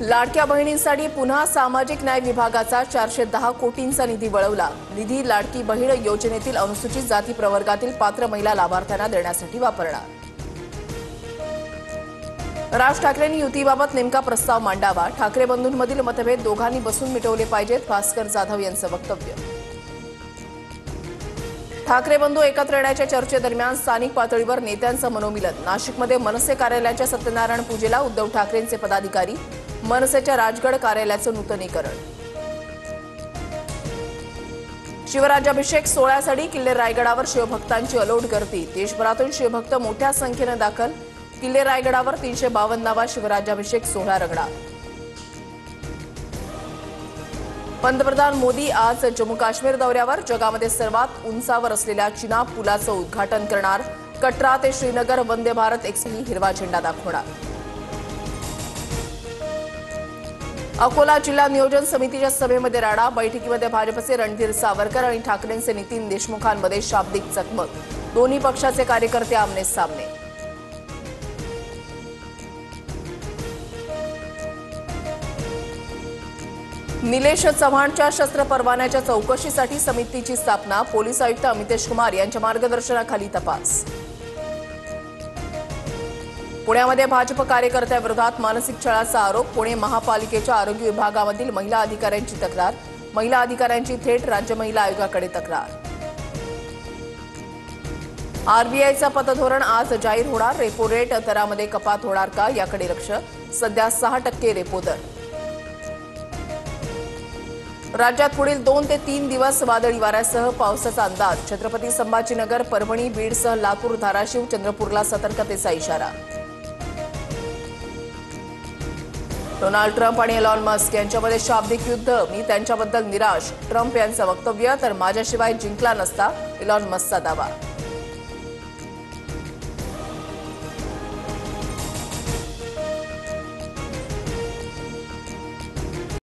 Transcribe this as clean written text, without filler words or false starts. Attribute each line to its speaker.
Speaker 1: लाडक्या बहिणींसाठी पुन्हा सामाजिक न्याय विभागाचा 410 कोटींचा निधी वळवला। निधी लाडकी बहीण योजनेतील अनुसूचित जाती प्रवर्गातील पात्र महिला लाभार्थ्यांना देण्यासाठी वापरणार। राज ठाकरेंनी युतीबाबत नेमका प्रस्ताव मांडावा। ठाकरे बंधूंमधील मतभेद दोघांनी बसून मिटवले पाहिजेत, भास्कर जाधव यांचं वक्तव्य। ठाकरे बंधू एकत्र येण्याच्या चर्चेदरम्यान स्थानिक पातळीवर नेत्यांचं मनोमिलन। नाशिकमध्ये मनसे कार्यालयाच्या सत्यनारायण पूजेला उद्धव ठाकरेंचे पदाधिकारी। मनसेच्या राजगड कार्यालयाचं नूतनीकरण। शिवराज्याभिषेक सोहळ्यासाठी किल्ले रायगडावर शिवभक्तांची अलोट गर्दी। देशभरातून शिवभक्त मोठ्या संख्येने दाखल। किल्ले रायगडावर 352वा शिवराज्याभिषेक सोहळा रंगणार। पंतप्रधान मोदी आज जम्मू काश्मीर दौऱ्यावर। जगामध्ये सर्वात उंचावर असलेल्या चिनाब पुलाचं उद्घाटन करणार। कटरा ते श्रीनगर वंदे भारत एक्सप्रेसने हिरवा झेंडा दाखवणार। अकोला जिल्हा नियोजन समितीच्या सभेमध्ये राडा। बैठकीमध्ये भाजपचे रणधीर सावरकर आणि ठाकरेंचे नितीन देशमुखांमध्ये शाब्दिक चकमक। दोन्ही पक्षाचे कार्यकर्ते आमने सामने। निलेश चव्हाणच्या शस्त्र परवान्याच्या चौकशीसाठी समितीची स्थापना। पोलीस आयुक्त अमितेश कुमार यांच्या मार्गदर्शनाखाली तपास। पुण्यामध्ये भाजप कार्यकर्त्याविरोधात मानसिक छळाचा आरोप। पुणे महापालिकेच्या आरोग्य विभागामधील महिला अधिकाऱ्यांची तक्रार। महिला अधिकाऱ्यांची थेट राज्य महिला आयोगाकडे तक्रार। आरबीआयचा पतधोरण आज जाहीर होणार। रेपो रेट दरामध्ये कपात होणार का याकडे लक्ष। सध्या 6% रेपो दर। राज्यात पुढील 2 ते 3 दिवस वादळी वाऱ्यासह पावसाचा अंदाज। छत्रपती संभाजीनगर, परभणी, बीडसह लातूर, धाराशिव, चंद्रपूरला सतर्कतेचा इशारा। डोनाल्ड ट्रम्प आणि एलॉन मस्क यांच्यामध्ये शाब्दिक युद्ध। मी त्यांच्याबद्दल निराश, ट्रम्प यांचं वक्तव्य। तर माझ्याशिवाय जिंकला नसता, एलॉन मस्कचा दावा।